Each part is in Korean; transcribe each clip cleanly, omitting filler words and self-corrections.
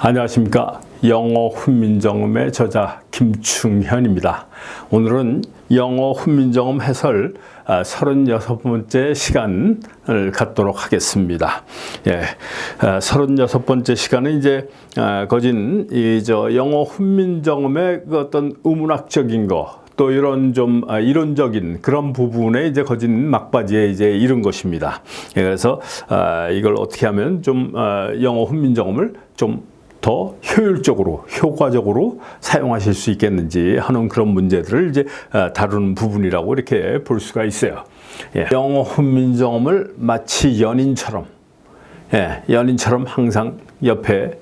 안녕하십니까. 영어 훈민정음의 저자 김충현입니다. 오늘은 영어 훈민정음 해설 36번째 시간을 갖도록 하겠습니다. 36번째 시간은 이제 거진 영어 훈민정음의 그 어떤 의문학적인 거, 또 이런 좀 이론적인 그런 부분에 이제 거진 막바지에 이제 이른 것입니다. 그래서 이걸 어떻게 하면 좀 영어 훈민정음을 좀 더 효율적으로, 효과적으로 사용하실 수 있겠는지 하는 그런 문제들을 이제 다루는 부분이라고 이렇게 볼 수가 있어요. 영어 훈민정음을 마치 연인처럼, 연인처럼 항상 옆에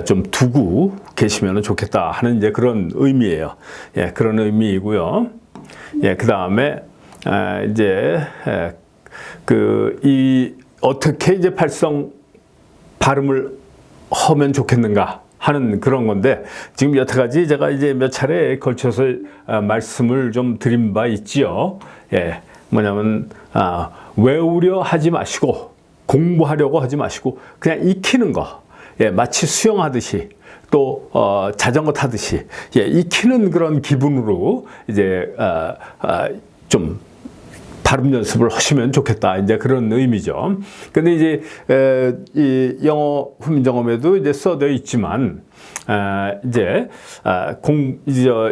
좀 두고 계시면 좋겠다 하는 이제 그런 의미예요. 그런 의미이고요. 그 다음에 이제 어떻게 이제 발음을 하면 좋겠는가 하는 그런 건데, 지금 여태까지 제가 이제 몇 차례에 걸쳐서 말씀을 좀 드린 바 있지요. 뭐냐면 외우려 하지 마시고 공부하려고 하지 마시고 그냥 익히는 거, 마치 수영하듯이 또 자전거 타듯이 익히는 그런 기분으로 이제 좀 발음 연습을 하시면 좋겠다. 이제 그런 의미죠. 근데 이제 이 영어 훈민정음에도 이제 써져 있지만 이제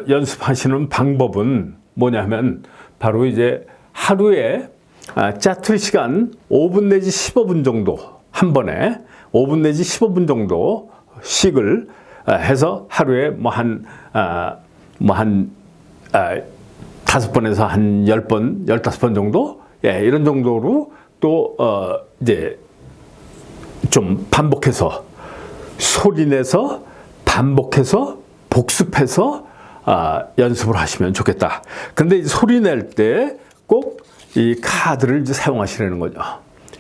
연습하시는 방법은 뭐냐면 바로 이제 하루에 짜투리 시간 5분 내지 15분 정도 한 번에 5분 내지 15분 정도씩을 해서 하루에 한 5번에서 한 10번, 15번 정도? 이런 정도로 또, 이제 좀 반복해서, 소리내서, 반복해서, 복습해서, 연습을 하시면 좋겠다. 근데 이 소리낼 때 꼭 이 카드를 이제 사용하시라는 거죠.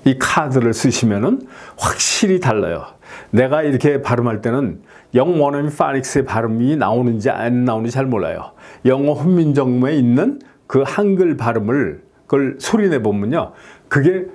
이 카드를 쓰시면은 확실히 달라요. 내가 이렇게 발음할 때는 원어민 파닉스의 발음이 나오는지 안 나오는지 잘 몰라요. 영어 훈민정음에 있는 그 한글 발음을 그걸 소리내 보면요, 그게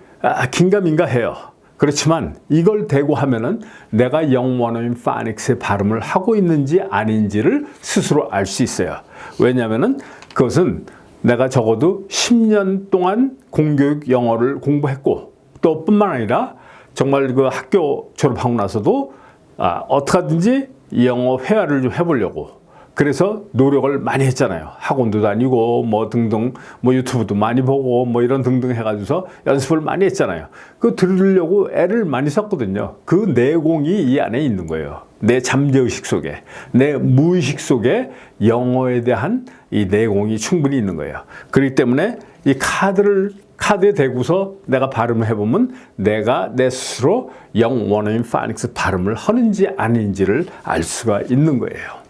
긴가민가 해요. 그렇지만 이걸 대고 하면은 내가 원어민 파닉스의 발음을 하고 있는지 아닌지를 스스로 알 수 있어요. 왜냐하면은 그것은 내가 적어도 10년 동안 공교육 영어를 공부했고, 또 뿐만 아니라 정말 그 학교 졸업하고 나서도 어떻게 하든지 영어 회화를 좀 해보려고 그래서 노력을 많이 했잖아요. 학원도 다니고 뭐 등등, 뭐 유튜브도 많이 보고 뭐 이런 등등 해가지고서 연습을 많이 했잖아요. 그거 들으려고 애를 많이 썼거든요. 그 내공이 이 안에 있는 거예요. 내 잠재의식 속에, 내 무의식 속에 영어에 대한 이 내공이 충분히 있는 거예요. 그렇기 때문에 이 카드에 대고서 내가 발음을 해보면 내가 내 스스로 원어민 파닉스 발음을 하는지 아닌지를 알 수가 있는 거예요.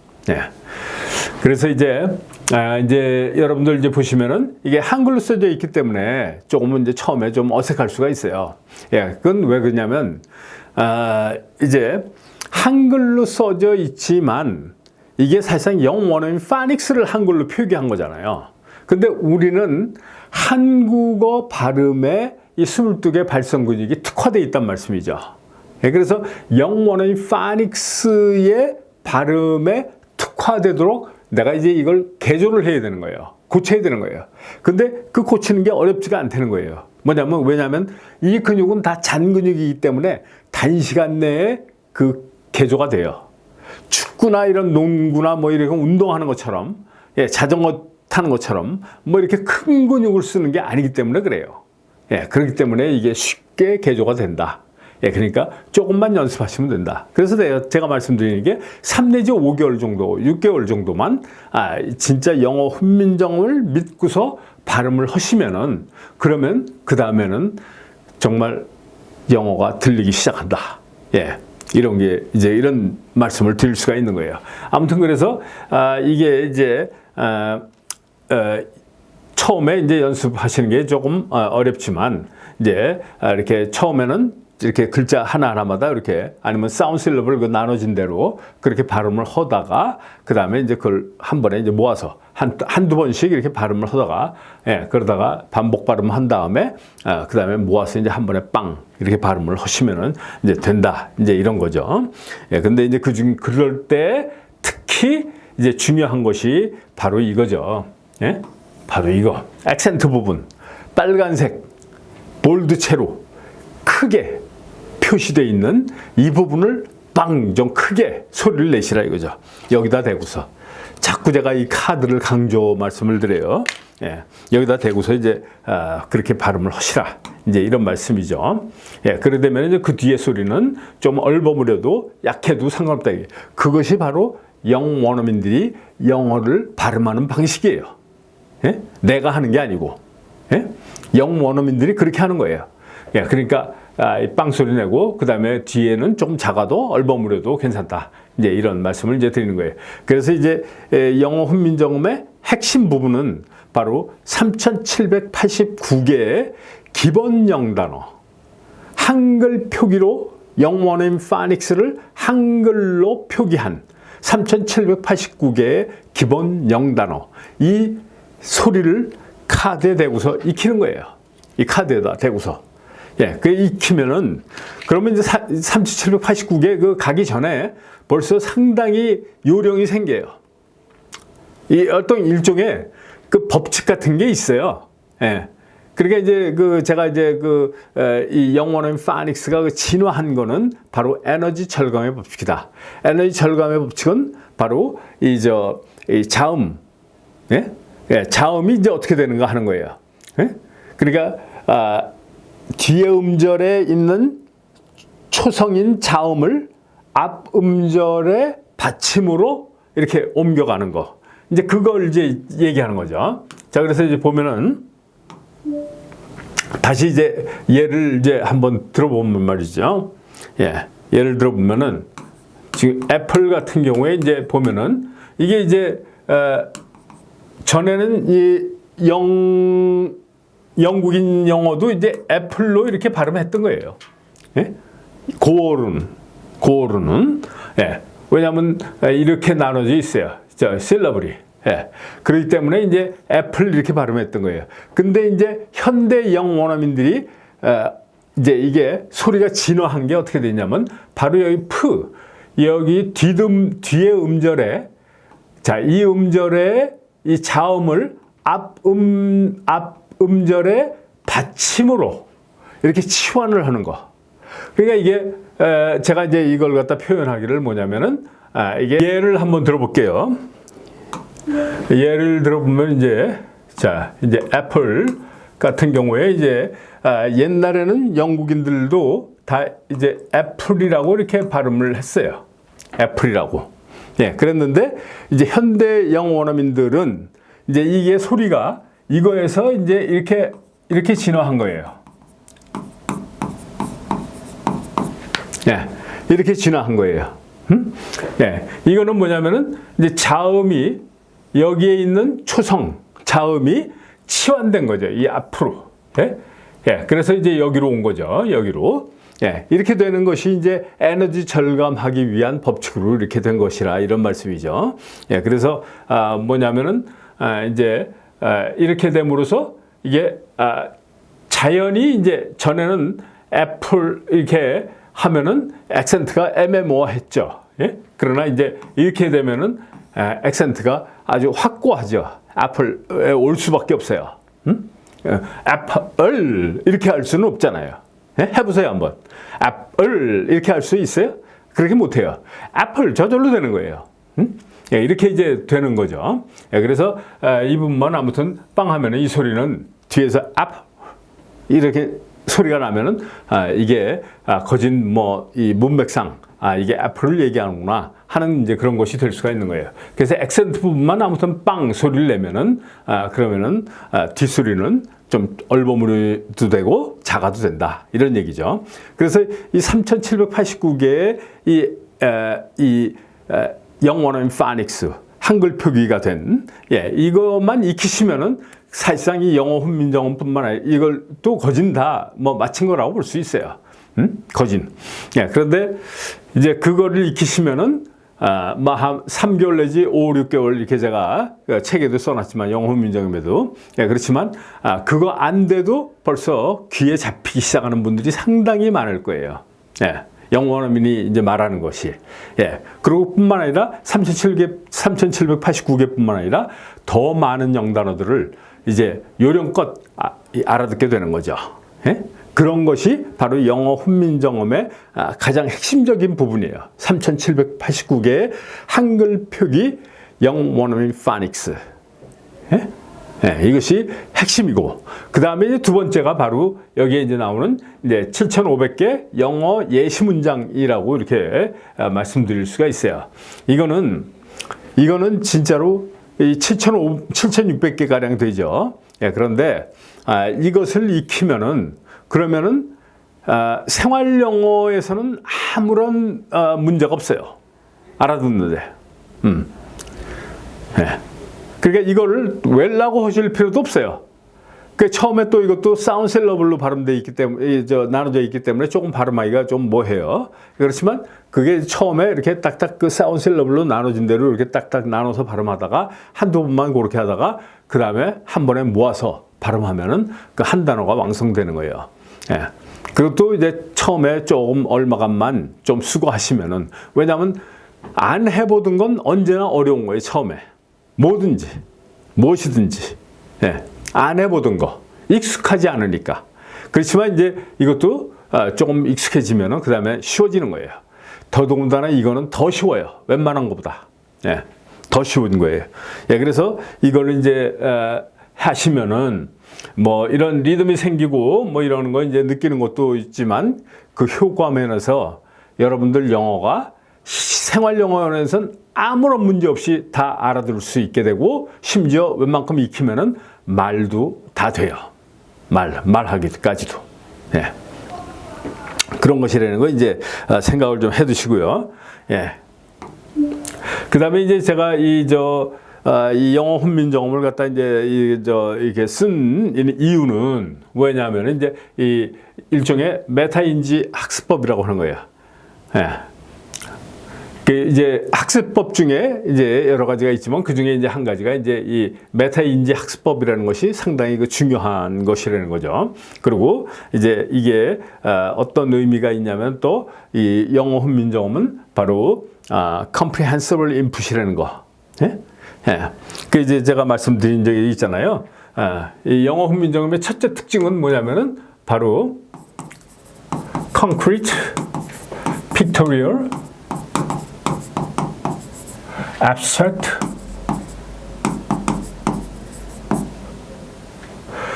그래서 이제 여러분들 이제 보시면은 이게 한글로 써져 있기 때문에 조금은 이제 처음에 좀 어색할 수가 있어요. 그건 왜 그러냐면 이제 한글로 써져 있지만 이게 사실상 원어민 파닉스를 한글로 표기한 거잖아요. 근데 우리는 한국어 발음에 이 22개 발성 근육이 특화되어 있단 말씀이죠. 그래서 원어민 파닉스의 발음에 특화되도록 내가 이제 이걸 개조를 해야 되는 거예요. 고쳐야 되는 거예요. 근데 그 고치는 게 어렵지가 않다는 거예요. 왜냐면 이 근육은 다 잔 근육이기 때문에 단시간 내에 그 개조가 돼요. 축구나 이런 농구나 뭐 이렇게 운동하는 것처럼, 자전거 타는 것처럼 뭐 이렇게 큰 근육을 쓰는 게 아니기 때문에 그래요. 그렇기 때문에 이게 쉽게 개조가 된다. 그러니까 조금만 연습하시면 된다. 그래서 제가 말씀드리는 게 3 내지 5개월 정도, 6개월 정도만 진짜 영어 훈민정음을 믿고서 발음을 하시면은, 그러면 그 다음에는 정말 영어가 들리기 시작한다. 이런 게 이제 이런 말씀을 드릴 수가 있는 거예요. 아무튼 그래서 이게 이제 처음에 이제 연습하시는 게 조금 어렵지만 이제 이렇게 처음에는 이렇게 글자 하나하나마다 이렇게 아니면 사운드 실러블 그 나눠진 대로 그렇게 발음을 하다가 그 다음에 이제 그걸 한 번에 이제 모아서 한두 번씩 이렇게 발음을 하다가 그러다가 반복 발음한 다음에 그 다음에 모아서 이제 한 번에 빵 이렇게 발음을 하시면은 이제 된다. 이제 이런 거죠. 근데 이제 그럴 때 특히 이제 중요한 것이 바로 이거죠. 바로 이거. 액센트 부분. 빨간색 볼드체로 크게 표시되어 있는 이 부분을 빵 좀 크게 소리를 내시라 이거죠. 여기다 대고서 자꾸 제가 이 카드를 강조 말씀을 드려요. 여기다 대고서 이제 그렇게 발음을 하시라. 이제 이런 말씀이죠. 그러게 되면 이제 그 뒤에 소리는 좀 얼버무려도 약해도 상관없다. 그것이 바로 영원어민들이 영어를 발음하는 방식이에요. 내가 하는 게 아니고 영원어민들이 그렇게 하는 거예요. 그러니까 빵 소리 내고 그 다음에 뒤에는 조금 작아도 얼버무려도 괜찮다. 이제 이런 말씀을 이제 드리는 거예요. 그래서 이제 영어 훈민정음의 핵심 부분은 바로 3,789개의 기본 영단어, 한글 표기로 영원어민 파닉스를 한글로 표기한 3,789개의 기본 영단어, 이 소리를 카드에 대고서 익히는 거예요. 이 카드에다 대고서. 그 익히면은, 그러면 이제 3,789개 그 가기 전에 벌써 상당히 요령이 생겨요. 이 어떤 일종의 그 법칙 같은 게 있어요. 그러니까 이제 제가 이제 이 영원어민 파닉스가 진화한 거는 바로 에너지 절감의 법칙이다. 에너지 절감의 법칙은 바로 이 자음, 자음이 이제 어떻게 되는가 하는 거예요. 그러니까, 뒤에 음절에 있는 초성인 자음을 앞 음절의 받침으로 이렇게 옮겨가는 거. 이제 그걸 이제 얘기하는 거죠. 자, 그래서 이제 보면은 다시 이제 예를 이제 한번 들어보면 말이죠. 예를 들어보면은 지금 애플 같은 경우에 이제 보면은 이게 이제 전에는 이 영국인 영어도 이제 애플로 이렇게 발음했던 거예요. 고어루는 왜냐하면 이렇게 나눠져 있어요. 실러블이. 그렇기 때문에 이제 애플 이렇게 발음했던 거예요. 근데 이제 현대 영원어민들이 이제 이게 소리가 진화한 게 어떻게 되냐면 바로 여기 여기 뒤에 음절에 이 음절에 이 자음을 앞 음절의 받침으로 이렇게 치환을 하는 거. 그러니까 이게 제가 이제 이걸 갖다 표현하기를 뭐냐면은 이게 예를 한번 들어볼게요. 예를 들어보면 이제 이제 애플 같은 경우에 이제 옛날에는 영국인들도 다 이제 애플이라고 이렇게 발음을 했어요. 애플이라고. 그랬는데 이제 현대 영원어민들은 이제 이게 소리가 이거에서 이제 이렇게 진화한 거예요. 이렇게 진화한 거예요. 이거는 뭐냐면은 이제 자음이 여기에 있는 초성 자음이 치환된 거죠. 이 앞으로. 그래서 이제 여기로 온 거죠. 여기로. 이렇게 되는 것이 이제 에너지 절감하기 위한 법칙으로 이렇게 된 것이라 이런 말씀이죠. 그래서 뭐냐면은 이제 이렇게 됨으로써 이게 자연히 이제 전에는 애플 이렇게 하면은 액센트가 애매모호했죠. 그러나 이제 이렇게 되면은 액센트가 아주 확고하죠. 애플에 올 수밖에 없어요. 애플 이렇게 할 수는 없잖아요. 해보세요 한번. 애플 이렇게 할 수 있어요? 그렇게 못해요. 애플 저절로 되는 거예요. 이렇게 이제 되는 거죠. 그래서 이 부분만 아무튼 빵 하면은 이 소리는 뒤에서 앞 이렇게 소리가 나면은 이게 거진 이 문맥상 이게 애플을 얘기하는구나 하는 이제 그런 것이 될 수가 있는 거예요. 그래서 액센트 부분만 아무튼 빵 소리를 내면은 그러면은 뒷소리는 좀 얼버무려도 되고 작아도 된다 이런 얘기죠. 그래서 이 3,789개의 이 영원어민 파닉스 한글 표기가 된 이것만 익히시면은 사실상 이 영어 훈민정음뿐만 아니라 이걸 또 거진 다 마친 거라고 볼 수 있어요. 거진. 예, 그런데 이제 그거를 익히시면은 뭐 한 3개월 내지 5, 6개월 이렇게 제가 책에도 써놨지만 영어 훈민정음에도 예, 그렇지만 그거 안 돼도 벌써 귀에 잡히기 시작하는 분들이 상당히 많을 거예요. 예. 영어 원어민이 이제 말하는 것이. 예. 그리고 뿐만 아니라 3789개뿐만 아니라 더 많은 영단어들을 이제 요령껏 알아듣게 되는 거죠. 예? 그런 것이 바로 영어 훈민정음의 가장 핵심적인 부분이에요. 3789개의 한글 표기 영어 원어민 파닉스. 예? 예, 이것이 핵심이고, 그 다음에 이제 두 번째가 바로 여기에 이제 나오는 이제 7,500개 영어 예시 문장이라고 이렇게 말씀드릴 수가 있어요. 이거는 진짜로 이 7,600개 가량 되죠. 예, 그런데 이것을 익히면은 그러면은 생활 영어에서는 아무런 문제가 없어요. 알아듣는데. 예. 그러니까 이거를 외라고 하실 필요도 없어요. 그 처음에 또 이것도 사운드 셀러블로 발음되어 있기 때문에 나눠져 있기 때문에 조금 발음하기가 좀 뭐해요. 그렇지만 그게 처음에 이렇게 딱딱 그 사운드 셀러블로 나눠진 대로 이렇게 딱딱 나눠서 발음하다가 한두 번만 그렇게 하다가 그 다음에 한 번에 모아서 발음하면은 그 한 단어가 완성되는 거예요. 예. 그것도 이제 처음에 조금 얼마간만 좀 수고하시면은, 왜냐하면 안 해보던 건 언제나 어려운 거예요. 처음에 뭐든지 무엇이든지 예. 안 해보던 거 익숙하지 않으니까. 그렇지만 이제 이것도 조금 익숙해지면은 그 다음에 쉬워지는 거예요. 더더군다나 이거는 더 쉬워요. 웬만한 것보다. 예. 더 쉬운 거예요. 예. 그래서 이걸 이제 하시면은 뭐 이런 리듬이 생기고 뭐 이러는 거 이제 느끼는 것도 있지만 그 효과 면에서 여러분들 영어가 생활 영어에서는 아무런 문제 없이 다 알아들을 수 있게 되고, 심지어 웬만큼 익히면은 말도 다 돼요. 말하기까지도. 예. 그런 것이라는 거 이제 생각을 좀 해두시고요. 예. 그 다음에 이제 제가 이 영어 훈민정음을 갖다 이제 이렇게 쓴 이유는 뭐냐면 이제 이 일종의 메타인지 학습법이라고 하는 거예요. 예. 이제 학습법 중에 이제 여러 가지가 있지만 그 중에 이제 한 가지가 이제 이 메타인지 학습법이라는 것이 상당히 그 중요한 것이라는 거죠. 그리고 이제 이게 어떤 의미가 있냐면 또 이 영어 훈민정음은 바로 comprehensible input이라는 거. 예? 예. 그 이제 제가 말씀드린 적이 있잖아요. 이 영어 훈민정음의 첫째 특징은 뭐냐면은 바로 concrete, pictorial, abstract.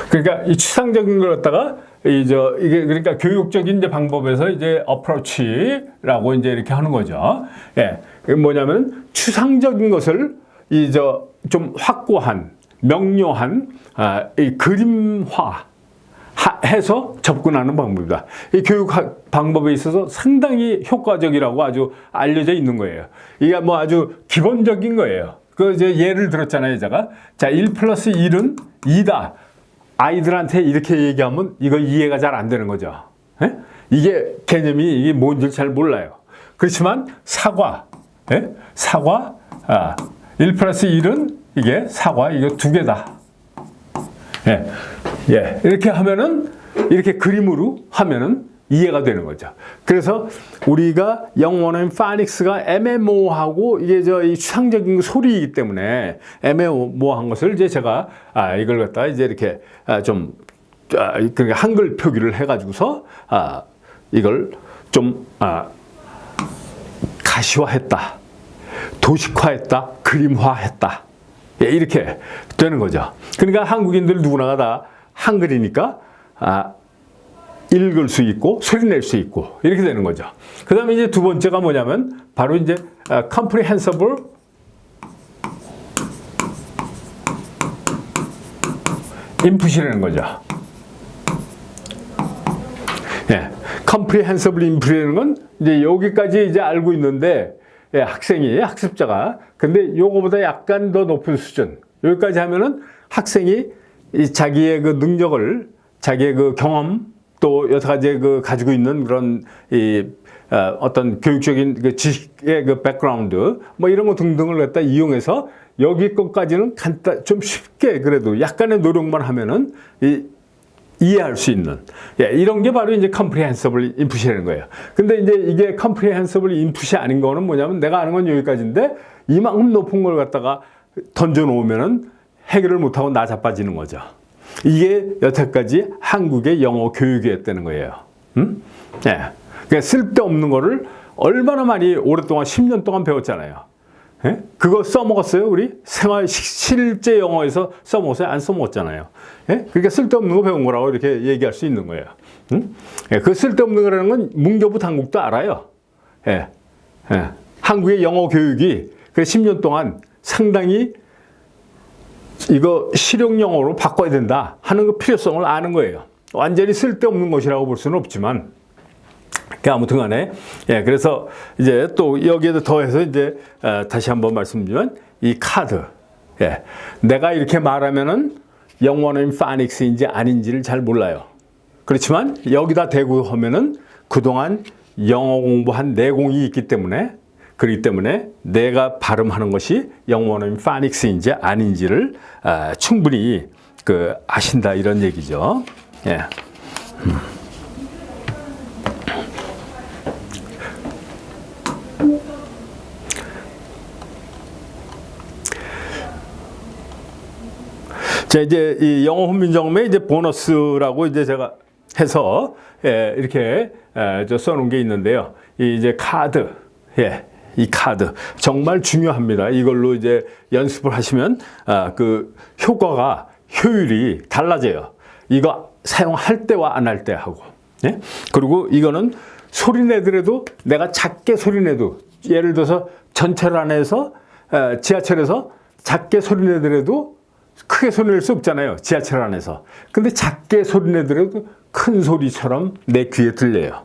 그러니까 이 추상적인 걸 갖다가 이게 그러니까 교육적인 이제 방법에서 이제 approach라고 이제 이렇게 하는 거죠. 예. 그게 뭐냐면 추상적인 것을 좀 확고한, 명료한 이 그림화 해서 접근하는 방법이다. 이 교육 방법에 있어서 상당히 효과적이라고 아주 알려져 있는 거예요. 이게 뭐 아주 기본적인 거예요. 그 이제 예를 들었잖아요, 제가. 자, 1 플러스 1은 2다. 아이들한테 이렇게 얘기하면 이거 이해가 잘 안 되는 거죠. 예? 이게 개념이 이게 뭔지 잘 몰라요. 그렇지만 사과, 예? 사과, 1 플러스 1은 이게 사과, 이거 2개다. 예. 예. 이렇게 하면은, 이렇게 그림으로 하면은 이해가 되는 거죠. 그래서 우리가 영어는 파닉스가 애매모호하고 이게 이 추상적인 소리이기 때문에 애매모호한 것을 이제 제가 이걸 갖다가 이제 이렇게 그러니까 한글 표기를 해가지고서 이걸 좀 가시화했다, 도식화했다, 그림화했다. 예, 이렇게 되는 거죠. 그러니까 한국인들 누구나가 다 한글이니까 읽을 수 있고 소리 낼 수 있고 이렇게 되는 거죠. 그 다음에 이제 두 번째가 뭐냐면 바로 이제 comprehensible input이라는 거죠. 예, comprehensible input이라는 건 이제 여기까지 이제 알고 있는데, 예, 학습자가 근데 요거보다 약간 더 높은 수준, 여기까지 하면은 학생이 자기의 그 능력을, 자기의 그 경험, 또 여러 가지 그 가지고 있는 그런 어떤 교육적인 그 지식의 그 백그라운드 뭐 이런 거 등등을 갖다 이용해서 여기 것까지는 좀 쉽게 그래도 약간의 노력만 하면은 이해할 수 있는 이런 게 바로 이제 comprehensible input이라는 거예요. 근데 이제 이게 comprehensible input이 아닌 거는 뭐냐면 내가 아는 건 여기까지인데 이만큼 높은 걸 갖다가 던져 놓으면은 해결을 못 하고 나 자빠지는 거죠. 이게 여태까지 한국의 영어 교육이었다는 거예요. 그러니까 쓸데없는 거를 얼마나 많이 오랫동안 10년 동안 배웠잖아요. 그거 써먹었어요, 우리? 실제 영어에서 써먹었어요? 안 써먹었잖아요. 그러니까 쓸데없는 거 배운 거라고 이렇게 얘기할 수 있는 거예요. 그 쓸데없는 거라는 건 문교부 당국도 알아요. 한국의 영어 교육이 10년 동안 상당히 이거 실용 영어로 바꿔야 된다 하는 그 필요성을 아는 거예요. 완전히 쓸데없는 것이라고 볼 수는 없지만, 아무튼 간에, 그래서 이제 또 여기에도 더해서 이제, 다시 한번 말씀드리면, 이 카드. 내가 이렇게 말하면은 영어는 파닉스인지 아닌지를 잘 몰라요. 그렇지만 여기다 대고 하면은 그동안 영어 공부한 내공이 있기 때문에, 그렇기 때문에 내가 발음하는 것이 영어는 파닉스인지 아닌지를 충분히 아신다 이런 얘기죠. 자, 이제 이 영어 훈민정음의 이제 보너스라고 이제 제가 해서 이렇게 써놓은 게 있는데요. 이제 카드, 이 카드 정말 중요합니다. 이걸로 이제 연습을 하시면 그 효율이 달라져요. 이거 사용할 때와 안 할 때 하고. 그리고 이거는 소리 내더라도 내가 작게 소리 내도 예를 들어서 전철 안에서 지하철에서 작게 소리 내더라도 크게 소리 낼 수 없잖아요. 지하철 안에서. 근데 작게 소리 내더라도 큰 소리처럼 내 귀에 들려요.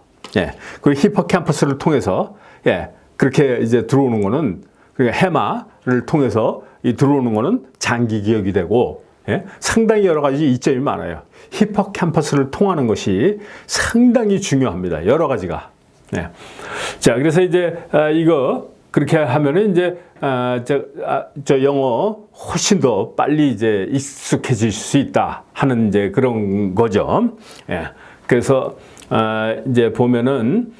그리고 히포캠퍼스를 통해서 그렇게 이제 들어오는 거는 해마를 통해서 들어오는 거는 장기 기억이 되고 상당히 여러 가지 이점이 많아요. 히포캠퍼스를 통하는 것이 상당히 중요합니다. 여러 가지가. 자, 그래서 이제 이거 그렇게 하면은 이제 저 영어 훨씬 더 빨리 이제 익숙해질 수 있다 하는 이제 그런 거죠. 그래서 이제 보면은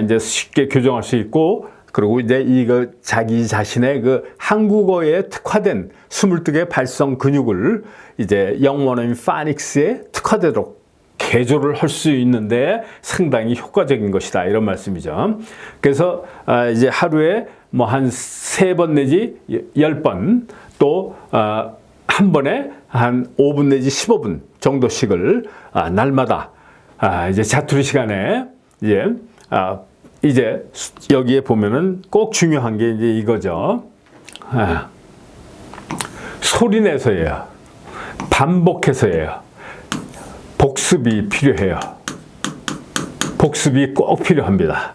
이제 쉽게 교정할 수 있고, 그리고 이제 이거 자기 자신의 그 한국어에 특화된 22개 발성 근육을 이제 영어는 파닉스에 특화되도록 개조를 할 수 있는데 상당히 효과적인 것이다 이런 말씀이죠. 그래서 이제 하루에 뭐 한 3번 내지 10번 또 한 번에 한 5분 내지 15분 정도씩을 날마다 이제 자투리 시간에 이제 여기에 보면은 꼭 중요한 게 이제 이거죠. 소리 내서예요. 반복해서예요. 복습이 필요해요. 복습이 꼭 필요합니다.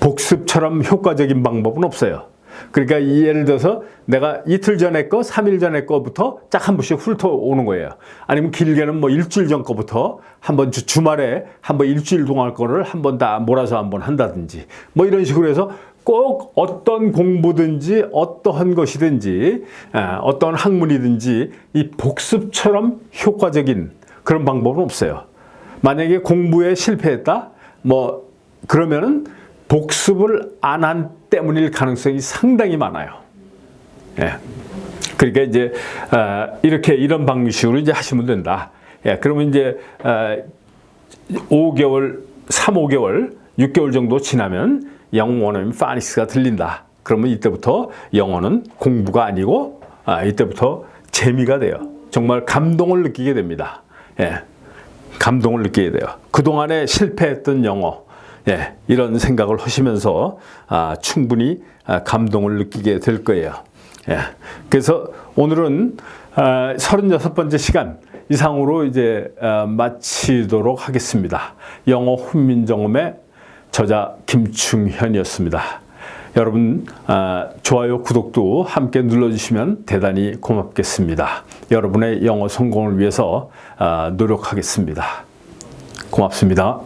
복습처럼 효과적인 방법은 없어요. 그러니까 예를 들어서 내가 이틀 전에 거, 3일 전에 거부터 쫙 한 번씩 훑어오는 거예요. 아니면 길게는 뭐 일주일 전 거부터 한번 주말에 한번 일주일 동안 거를 한번 다 몰아서 한번 한다든지 뭐 이런 식으로 해서 꼭 어떤 공부든지 어떠한 것이든지 어떤 학문이든지 이 복습처럼 효과적인 그런 방법은 없어요. 만약에 공부에 실패했다? 뭐 그러면은 복습을 안 한 때문일 가능성이 상당히 많아요. 그러니까 이제 이렇게 이런 방식으로 이제 하시면 된다. 그러면 이제 5개월, 3-5개월, 6개월 정도 지나면 영어는 파닉스가 들린다. 그러면 이때부터 영어는 공부가 아니고 이때부터 재미가 돼요. 정말 감동을 느끼게 됩니다. 감동을 느끼게 돼요. 그동안에 실패했던 영어, 이런 생각을 하시면서 충분히 감동을 느끼게 될 거예요. 그래서 오늘은 36번째 시간 이상으로 이제 마치도록 하겠습니다. 영어 훈민정음의 저자 김충현이었습니다. 여러분 좋아요, 구독도 함께 눌러주시면 대단히 고맙겠습니다. 여러분의 영어 성공을 위해서 노력하겠습니다. 고맙습니다.